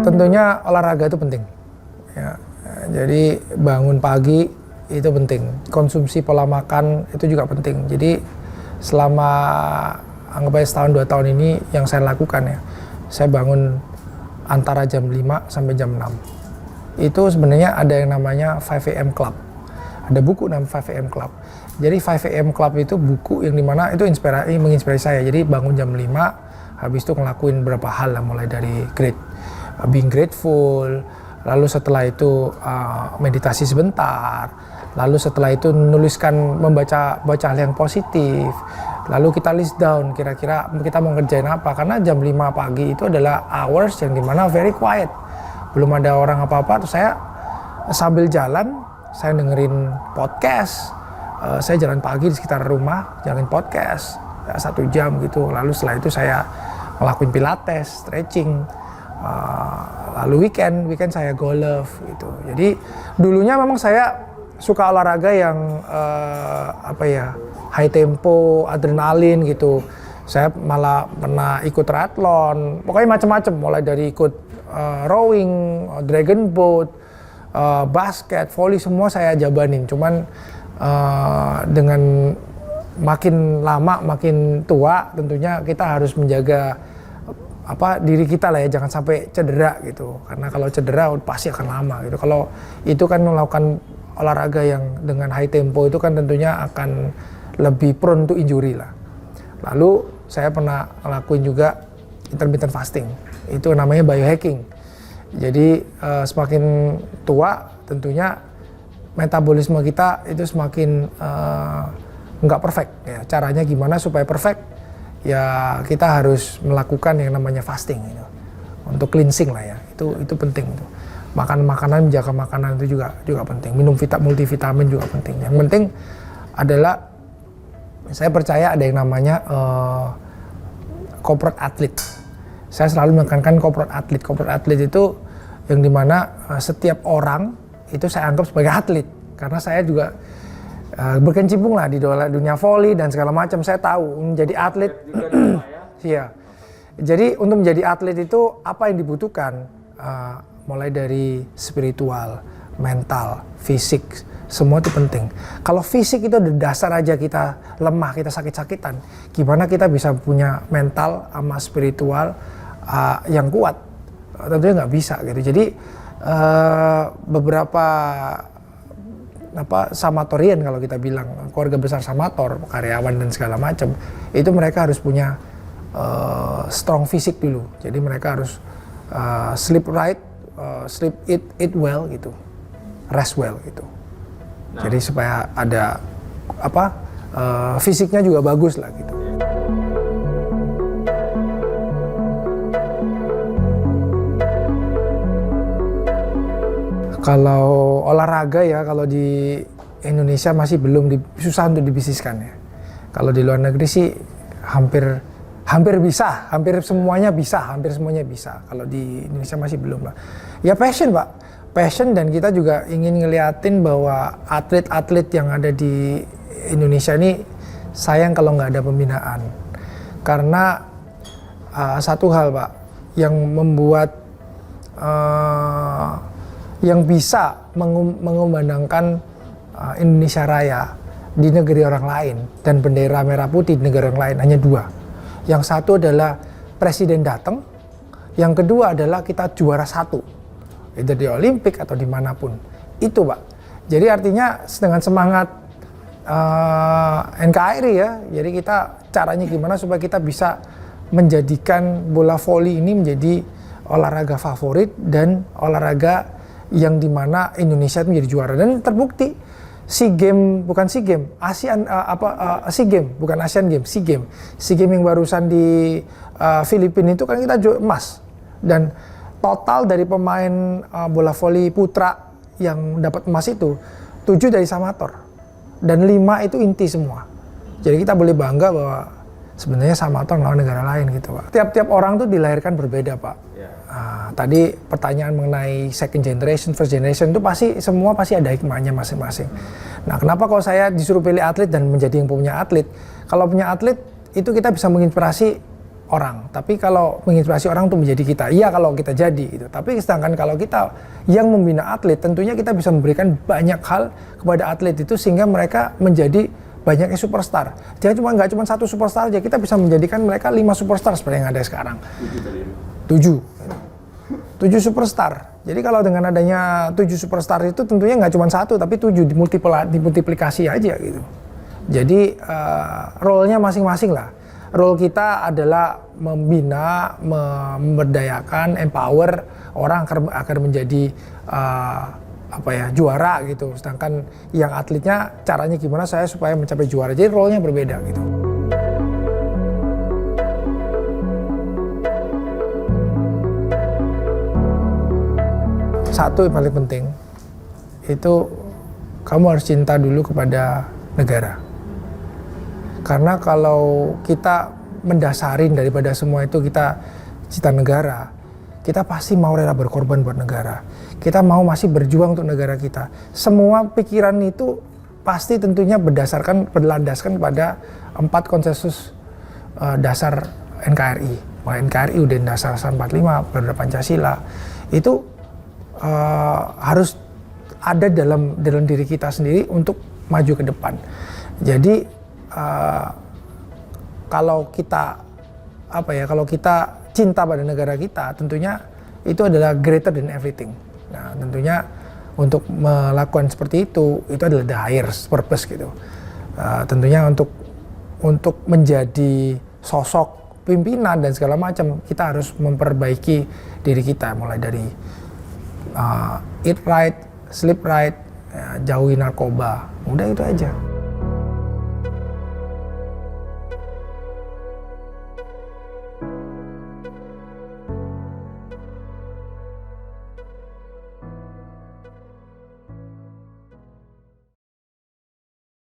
tentunya olahraga itu penting. Ya, jadi bangun pagi itu penting. Konsumsi pola makan itu juga penting. Jadi selama anggap aja setahun 2 tahun ini yang saya lakukan ya, saya bangun antara jam 5 sampai jam 6. Itu sebenarnya ada yang namanya 5 AM Club. Ada buku namanya 5 AM Club. Jadi 5 AM Club itu buku yang dimana itu menginspirasi saya. Jadi bangun jam 5, habis itu ngelakuin beberapa hal lah, mulai dari being grateful, lalu setelah itu meditasi sebentar, lalu setelah itu membaca hal yang positif, lalu kita list down kira-kira kita mau ngerjain apa, karena jam 5 pagi itu adalah hours yang dimana very quiet, belum ada orang apa-apa. Terus saya sambil jalan, saya dengerin podcast, saya jalan pagi di sekitar rumah, jalanin podcast ya, 1 jam gitu, lalu setelah itu saya ngelakuin pilates, stretching, lalu weekend saya golf gitu. Jadi dulunya memang saya suka olahraga yang high tempo, adrenalin gitu. Saya malah pernah ikut triathlon, pokoknya macam-macam, mulai dari ikut rowing, dragon boat, basket, volley, semua saya jabanin. Cuman dengan makin lama makin tua tentunya kita harus menjaga diri kita lah ya, jangan sampai cedera gitu, karena kalau cedera pasti akan lama gitu. Kalau itu kan melakukan olahraga yang dengan high tempo itu kan tentunya akan lebih prone to injury lah. Lalu saya pernah ngelakuin juga intermittent fasting, itu namanya biohacking. Jadi semakin tua tentunya metabolisme kita itu semakin nggak perfect ya. Caranya gimana supaya perfect? Ya kita harus melakukan yang namanya fasting gitu, untuk cleansing lah ya. Itu penting tuh. Makan makanan, menjaga makanan itu juga penting. Minum multivitamin juga penting. Yang penting adalah saya percaya ada yang namanya corporate athlete. Saya selalu menekankan corporate athlete. Corporate athlete itu yang dimana setiap orang itu saya anggap sebagai atlet, karena saya juga berkecimpung lah di dunia volley dan segala macam. Saya tahu menjadi atlet. Iya. Jadi untuk menjadi atlet itu apa yang dibutuhkan? Mulai dari spiritual, mental, fisik, semua itu penting. Kalau fisik itu di dasar aja kita lemah, kita sakit-sakitan, gimana kita bisa punya mental sama spiritual yang kuat? Tentunya nggak bisa gitu. Jadi beberapa samatorian, kalau kita bilang keluarga besar samator, karyawan dan segala macam, itu mereka harus punya strong fisik dulu. Jadi mereka harus sleep right, eat well gitu, rest well gitu. Jadi supaya ada fisiknya juga bagus lah gitu. Kalau olahraga ya, kalau di Indonesia masih belum susah untuk dibisniskan ya. Kalau di luar negeri sih hampir bisa, hampir semuanya bisa. Kalau di Indonesia masih belum lah. Ya passion Pak, passion, dan kita juga ingin ngeliatin bahwa atlet-atlet yang ada di Indonesia ini sayang kalau nggak ada pembinaan. Karena satu hal Pak, yang membuat yang bisa mengumandangkan Indonesia Raya di negeri orang lain dan bendera merah putih di negara orang lain hanya 2. Yang satu adalah presiden datang, yang kedua adalah kita juara 1, itu di Olimpik atau dimanapun. Itu Pak. Jadi artinya dengan semangat NKRI ya, jadi kita caranya gimana supaya kita bisa menjadikan bola voli ini menjadi olahraga favorit dan olahraga yang dimana Indonesia itu menjadi juara, dan terbukti SEA Games yang barusan di Filipina itu kan kita emas, dan total dari pemain bola voli putra yang dapat emas itu 7 dari Samator dan 5 itu inti semua. Jadi kita boleh bangga bahwa sebenarnya Samator melawan negara lain gitu Pak. Tiap-tiap orang tuh dilahirkan berbeda Pak. Tadi pertanyaan mengenai second generation, first generation itu semua pasti ada hikmahnya masing-masing. Nah, kenapa kalau saya disuruh pilih atlet dan menjadi yang punya atlet? Kalau punya atlet itu kita bisa menginspirasi orang, tapi kalau menginspirasi orang untuk menjadi kita, iya kalau kita jadi gitu. Tapi sedangkan kalau kita yang membina atlet, tentunya kita bisa memberikan banyak hal kepada atlet itu sehingga mereka menjadi banyaknya superstar. Jadi nggak cuma satu superstar aja, kita bisa menjadikan mereka 5 superstar seperti yang ada sekarang. 7 superstar. Jadi kalau dengan adanya 7 superstar itu tentunya nggak cuma satu, tapi 7 dimultiplikasi aja gitu. Jadi role-nya masing-masing lah. Role kita adalah membina, memberdayakan, empower orang agar menjadi juara gitu. Sedangkan yang atletnya caranya gimana saya supaya mencapai juara. Jadi role-nya berbeda gitu. Satu yang paling penting itu kamu harus cinta dulu kepada negara. Karena kalau kita mendasarin daripada semua itu kita cinta negara, kita pasti mau rela berkorban buat negara. Kita mau masih berjuang untuk negara kita. Semua pikiran itu pasti tentunya berlandaskan pada 4 konsensus dasar NKRI. NKRI udah dasar 45, Bernegara Pancasila. Itu harus ada dalam diri kita sendiri untuk maju ke depan. Jadi kalau kita cinta pada negara kita, tentunya itu adalah greater than everything. Nah, tentunya untuk melakukan seperti itu adalah the highest purpose gitu. Tentunya untuk menjadi sosok pimpinan dan segala macam, kita harus memperbaiki diri kita mulai dari eat right, sleep right, jauhi narkoba. Udah itu aja.